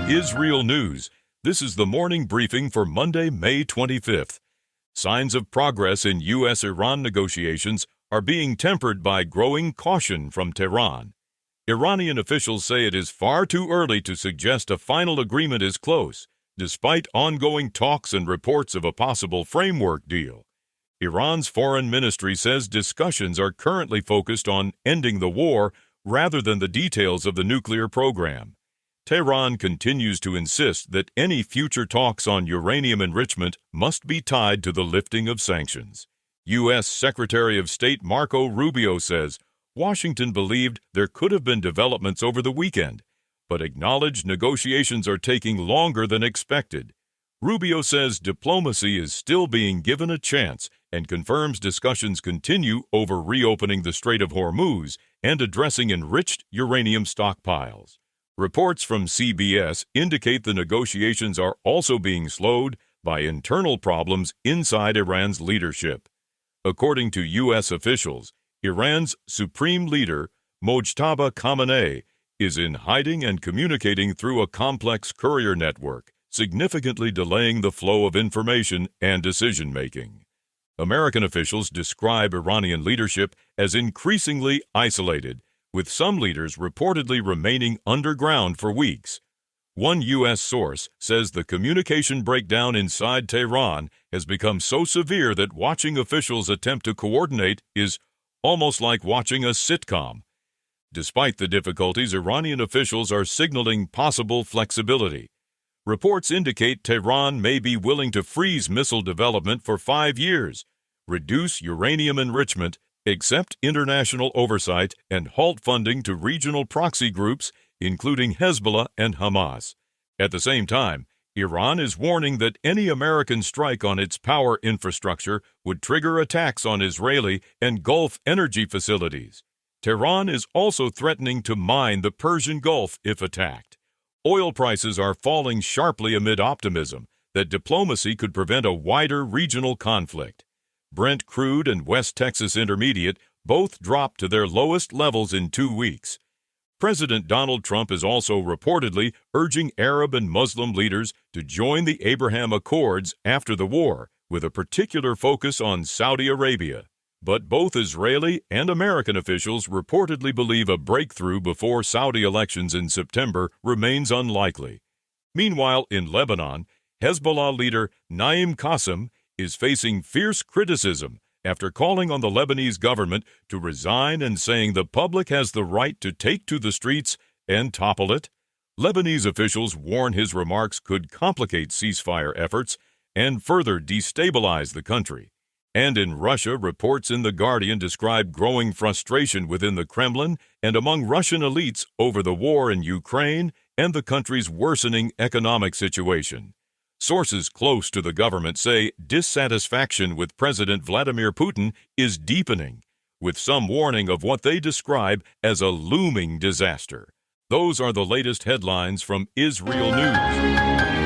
IsReal News. This is the morning briefing for Monday, May 25th. Signs of progress in U.S.-Iran negotiations are being tempered by growing caution from Tehran. Iranian officials say it is far too early to suggest a final agreement is close, despite ongoing talks and reports of a possible framework deal. Iran's foreign ministry says discussions are currently focused on ending the war rather than the details of the nuclear program. Tehran continues to insist that any future talks on uranium enrichment must be tied to the lifting of sanctions. U.S. Secretary of State Marco Rubio says Washington believed there could have been developments over the weekend, but acknowledged negotiations are taking longer than expected. Rubio says diplomacy is still being given a chance and confirms discussions continue over reopening the Strait of Hormuz and addressing enriched uranium stockpiles. Reports from CBS indicate the negotiations are also being slowed by internal problems inside Iran's leadership. According to U.S. officials, Iran's supreme leader, Mojtaba Khamenei, is in hiding and communicating through a complex courier network, significantly delaying the flow of information and decision-making. American officials describe Iranian leadership as increasingly isolated, with some leaders reportedly remaining underground for weeks. One U.S. source says the communication breakdown inside Tehran has become so severe that watching officials attempt to coordinate is almost like watching a sitcom. Despite the difficulties, Iranian officials are signaling possible flexibility. Reports indicate Tehran may be willing to freeze missile development for 5 years, reduce uranium enrichment, accept international oversight, and halt funding to regional proxy groups, including Hezbollah and Hamas. At the same time, Iran is warning that any American strike on its power infrastructure would trigger attacks on Israeli and Gulf energy facilities. Tehran is also threatening to mine the Persian Gulf if attacked. Oil prices are falling sharply amid optimism that diplomacy could prevent a wider regional conflict. Brent crude and West Texas Intermediate both dropped to their lowest levels in 2 weeks. President Donald Trump is also reportedly urging Arab and Muslim leaders to join the Abraham Accords after the war, with a particular focus on Saudi Arabia. But both Israeli and American officials reportedly believe a breakthrough before Saudi elections in September remains unlikely. Meanwhile, in Lebanon, Hezbollah leader Naim Qassem is facing fierce criticism after calling on the Lebanese government to resign and saying the public has the right to take to the streets and topple it. Lebanese officials warn his remarks could complicate ceasefire efforts and further destabilize the country. And in Russia, reports in The Guardian describe growing frustration within the Kremlin and among Russian elites over the war in Ukraine and the country's worsening economic situation. Sources close to the government say dissatisfaction with President Vladimir Putin is deepening, with some warning of what they describe as a looming disaster. Those are the latest headlines from IsReal News.